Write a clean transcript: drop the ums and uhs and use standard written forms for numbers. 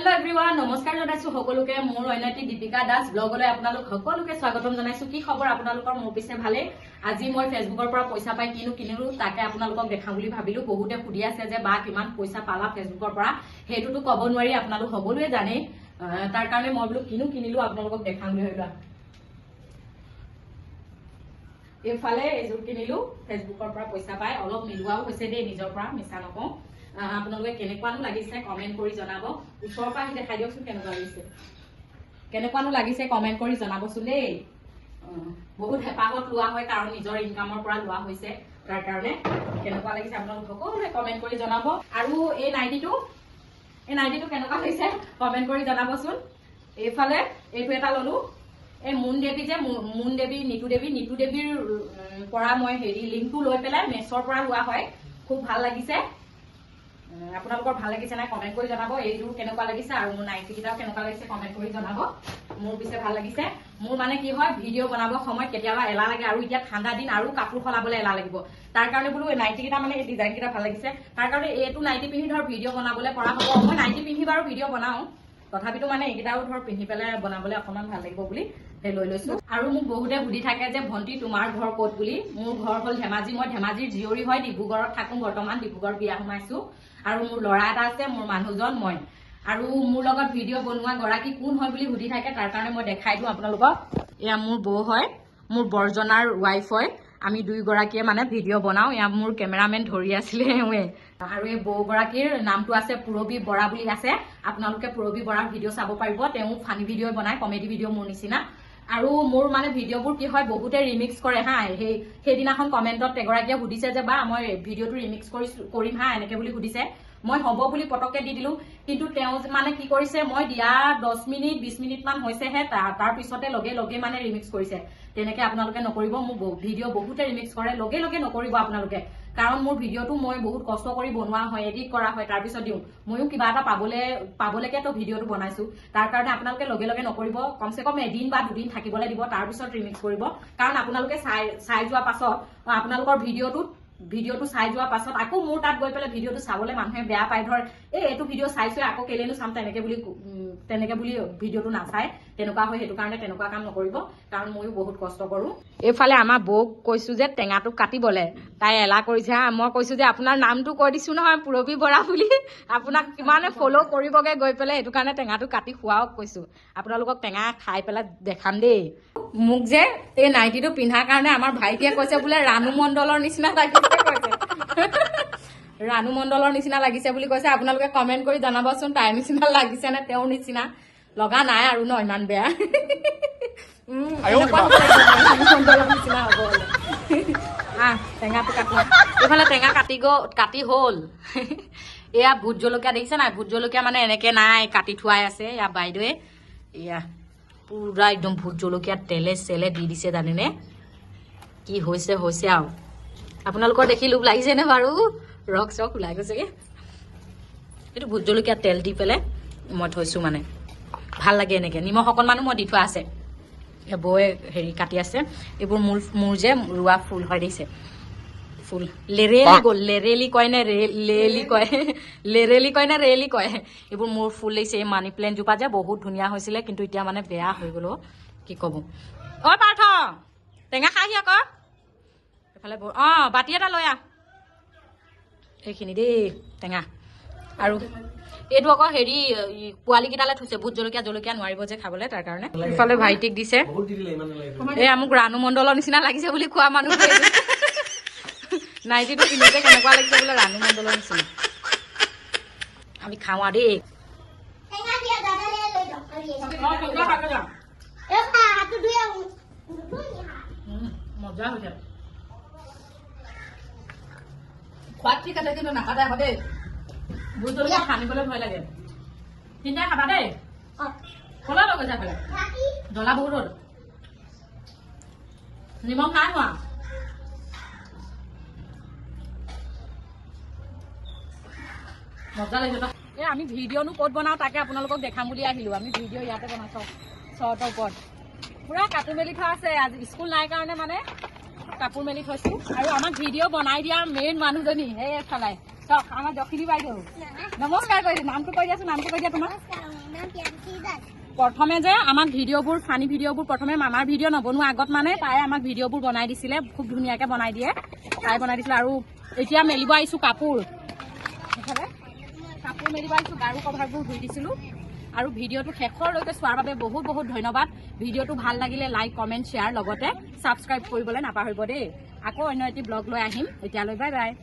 hello everyone नमस्कार जनाइছো সকলোকে মোৰ অন্যটি দীপিকা দাস ব্লগলৈ আপোনালোক সকলোকে স্বাগতম জনাইছো কি খবৰ আপোনালোকৰ মোৰ পিছে ভালে আজি মই ফেসবুকৰ পৰা পইচা পাই কিনিলো তাকে আপোনালোকক দেখাম বুলি ভাবিলো বহুতে খুদি আছে যে বা কিমান পইচা পালা ফেসবুকৰ পৰা হেতুটো কব নোৱাৰি আপোনালোক সকলোৱে জানে তাৰ কাৰণে মই বলো কিনিলো আপোনালোকক দেখাম বুলি ভাবিলো এফালে এজুৰ কিনিলো ফেসবুকৰ পৰা পইচা পাই অলপ মিলুৱাও হৈছে দে নিজৰ পৰা মিছা নকওঁ আপোনালোকে কেনেকুৱানো লাগিছে কমেন্ট কৰি জনাব ওচৰৰ পৰা দেখাই দিয়কচোন কেনেকুৱানো লাগিছে কমেন্ট কৰি জনাবচোন দেই বহুত হেপাহত লোৱা হয় কাৰণ নিজৰ ইনকামৰ পৰা লোৱা হৈছে তাৰ কাৰণে কেনেকুৱা লাগিছে আপোনালোক সকলোৱে কমেন্ট কৰি জনাব আৰু এই নাইটিটো কেনেকুৱা হৈছে কমেন্ট কৰি জনাবচোন এইফালে এইটো এটা ললো এই মুন দেৱী নিতু দেৱীৰ পৰা মই হেৰি লিংকটো লৈ পেলাই মেছৰ পৰা লোৱা হয় খুব ভাল লাগিছে আপোনালোকৰ ভাল লাগিছে না কমেন্ট কৰি জনাব এইযোৰ কেনেকুৱা লাগিছে আৰু মোৰ নাইটি কিটাও কেনেকুৱা লাগিছে কমেন্ট কৰি জনাব মোৰ পিছে ভাল লাগিছে মোৰ মানে কি হয় ভিডিও বনাব সময় কেতিয়াবা এলা লাগে আৰু এতিয়া ঠাণ্ডা দিন আৰু কাপোৰ খলাবলৈ এলা লাগিব তাৰ কাৰণে বলো এই নাইটি কিটা মানে এই ডিজাইন কিটা ভাল লাগিছে তাৰ কাৰণে এইটো নাইটি পিন্ধি ধৰ ভিডিও বনাবলৈ পৰা হ'ব মই নাইটি পিন্ধি বাৰু ভিডিও বনাও তথাপিতো মানে এইকেইটাও ধৰ পিন্ধি পেলাই বনাবলৈ অকমান ভাল লাগিব বুলি লৈ লৈছো আৰু মোক বহুতে সুধি থাকে যে ভন্টি তোমাৰ ঘৰ ক'ত বুলি মোৰ ঘৰ হ'ল ধেমাজি মই ধেমাজিৰ জিয়ৰী হয় ডিব্ৰুগড়ত থাকো বৰ্তমান ডিব্ৰুগড় বিয়া সোমাইছো আৰু মোৰ ল'ৰা এটা আছে মোৰ মানুহজন মই আৰু মোৰ লগত ভিডিও বনোৱা গৰাকী কোন হয় বুলি সুধি থাকে তাৰ কাৰণে মই দেখাই দিওঁ আপোনালোকক এয়া মোৰ বৌ হয় মোৰ বৰজনাৰ ৱাইফ হয় আমি দুই গৰাকীয়ে মানে ভিডিও বনাও এয়া মোৰ কেমেৰামেন ধৰি আছিলে আৰু এই বৌ গৰাকীৰ নামটো আছে পুৰবী বৰা বুলি আছে আপোনালোকে পুৰবী বৰাৰ ভিডিও চাব পাৰিব তেওঁ ফানি ভিডিও বনায় কমেডি ভিডিও মোৰ নিচিনা আৰু মোৰ মানে ভিডিওবোৰ কি হয় বহুতে ৰিমিক্স কৰে হা সেইদিনাখন কমেন্টত এগৰাকীয়ে সুধিছে যে বা মই ভিডিওটো ৰিমিক্স কৰিম হা এনেকে বুলি সুধিছে মই হ'ব বুলি পটককে দি দিলো কিন্তু তেওঁ মানে কি কৰিছে মই দিয়া 10 মিনিট 20 মিনিট মান হৈছেহে তাৰ পিছতে লগে মানে ৰিমিক্স কৰিছে তেনেকে আপোনালোকে নকৰিব মোৰ ভিডিও বহুতে ৰিমিক্স কৰে লগে নকৰিব আপোনালোকে কাৰণ মোৰ ভিডিওটো মই বহুত কষ্ট কৰি বনোৱা হয় এডিট কৰা হয় তাৰ পিছত দিও ময়ো কিবা এটা পাবলৈকে তো ভিডিওটো বনাইছো তাৰ কাৰণে আপোনালোকে লগে নকৰিব কমসে কম এদিন বা দুদিন থাকিবলৈ দিব তাৰ পিছত ৰিমিক্স কৰিব কাৰণ আপোনালোকে চাই যোৱা পাছত আপোনালোকৰ ভিডিওটো চাই যোৱা পাছত আকৌ মোৰ তাত গৈ পেলাই ভিডিওটো চাবলৈ মানুহে বেয়া পায় ধৰ এইটো ভিডিও চাইছো আকৌ কেলেনো চাম তেনেকে বুলি ভিডিওটো নাচায় তেনেকুৱা হয় সেইটো কাৰণে তেনেকুৱা কাম নকৰিব কাৰণ ময়ো বহুত কষ্ট কৰো এইফালে আমাৰ বৌক কৈছো যে টেঙাটো কাটিবলে তাই এলা কৰিছে মই কৈছো যে আপোনাৰ নামটো কৈ দিছো নহয় পুৰবী বৰা বুলি আপোনাক কিমানে ফলো কৰিবগে গৈ পেলাই সেইটো কাৰণে টেঙাটো কাটি খুৱাওক কৈছো আপোনালোকক টেঙা খাই পেলাই দেখাম দেই মোক যে এই নাইটিটো পিন্ধাৰ কাৰণে আমাৰ ভাইটিয়ে কৈছে বোলে ৰাণু মণ্ডলৰ নিচিনা লাগিছে কৈছে ৰাণু মণ্ডলৰ নিচিনা লাগিছে বুলি কৈছে আপোনালোকে কমেন্ট কৰি জনাবচোন তাইৰ নিচিনা লাগিছে নে তেওঁৰ নিচিনা লগা নাই আৰু ন ইমান বেয়া টেঙাটো কাটি এইফালে টেঙা কাটি হল এয়া ভোট জলকীয়া দেখিছে নাই ভোট জলকীয়া মানে এনেকে নাই কাটি থোৱাই আছে এয়া বাইদেৱে এয়া পুৰা একদম ভোট জলকীয়া তেলে চেলে দি দিছে জানেনে কি হৈছে আৰু আপোনালোকৰ দেখি লোভ লাগিছে নে বাৰু ৰক চক ওলাই গৈছেগে এইটো ভোট জলকীয়া তেল দি পেলাই মই থৈছো মানে ভাল লাগে এনেকে নিমখ অকণমানো মই দি থোৱা আছে বৌয়ে হেৰি কাটি আছে এইবোৰ মোৰ যে ৰোৱা ফুল হয় দিছে ফুল লেৰেলি কয় নে ৰেলি কয় এইবোৰ মোৰ ফুল লাগিছে এই মানি প্লেণ্ট জোপা যে বহুত ধুনীয়া হৈছিলে কিন্তু এতিয়া মানে বেয়া হৈ গ'ল কি ক'ব পাৰ্থ টেঙা খাহি আকৌ এইফালে বাতি এটা লৈ আহ এইখিনি দেই টেঙা আৰু এইটো আকৌ হেৰি পোৱালি কেইটালে থৈছে ভোট জলকীয়া নোৱাৰিব যে খাবলৈ তাৰ কাৰণে ইফালে ভাইটিক দিছে এয়া মোক ৰাণু মণ্ডলৰ নিচিনা লাগিছে বুলি কোৱা মানুহ নাইটিটো পিন্ধোতে কেনেকুৱা লাগিছে বোলে ৰাণু মণ্ডলৰ নিচিনা আমি খাওঁ দেই মজা হৈছে খোৱাত ঠিক আছে কিন্তু নাখাতে আকৌ দেই ভোট জলকীয়া সানিবলৈ ভয় লাগে তিনিটাই খাবা দেই কলা লৈ গৈছা পেলাই জ্বলা বহুত হ'ল নিমখ নাই হোৱা মজা লাগিছে এই আমি ভিডিঅ'নো ক'ত বনাওঁ তাকে আপোনালোকক দেখাম বুলি আহিলো আমি ভিডিঅ' ইয়াতে বনাইছো চৰ্টৰ ওপৰত পুৰা কাপোৰ মেলি থোৱা আছে আজি স্কুল নাই কাৰণে মানে কাপোৰ মেলি থৈছো আৰু আমাক ভিডিঅ' বনাই দিয়া মেইন মানুহজনী সেই চালাই চাওক আমাৰ দক্ষিণী বাইদেউ নমস্কাৰ কৰি দিয়া নামটো কৈ দিয়াচোন নামটো কৈ দিয়া তোমাৰ প্ৰথমে যে আমাক ভিডিঅ'বোৰ ফানি ভিডিঅ'বোৰ প্ৰথমে মামাৰ ভিডিঅ' নবনোৱা আগত মানে তাই আমাক ভিডিঅ'বোৰ বনাই দিছিলে খুব ধুনীয়াকৈ বনাই দিয়ে তাই বনাই দিছিলে আৰু এতিয়া মেলিব আহিছোঁ কাপোৰ সেইফালে কাপোৰ মেলিব আহিছোঁ গাৰু কভাৰবোৰ ধুই দিছিলোঁ আৰু ভিডিঅ'টো শেষৰলৈকে চোৱাৰ বাবে বহুত বহুত ধন্যবাদ ভিডিঅ'টো ভাল লাগিলে লাইক কমেণ্ট শ্বেয়াৰ লগতে ছাবস্ক্ৰাইব কৰিবলৈ নাপাহৰিব দেই আকৌ অন্য এটি ব্লগ লৈ আহিম এতিয়ালৈ বাই বাই